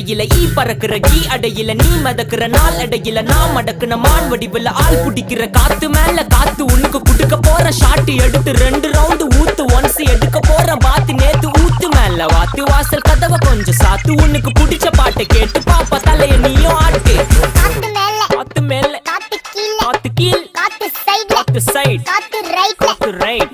அடையில ஈ பறக்குற ஈ அடையில நீ மதக்குற நாள் அடையில நான் மடக்குன மான் வடிவுல ஆள் புடிக்கிற காத்து மேல காத்து உனக்கு குடுக்க போற ஷாட்டு எடுத்து 2 ரவுண்டு ஊத்து ஒன்ஸ் எடுக்க போற பாத்து நேத்து ஊத்து மேல வாத்து வாசல் கதவை கொஞ்சம் சாத்து உனக்கு பிடிச்ச பாட்டை கேட்டு பாப்பா தலைய நீயும் ஆட்டு காத்து மேல காத்து கீழ காத்து சைடு காத்து ரைட்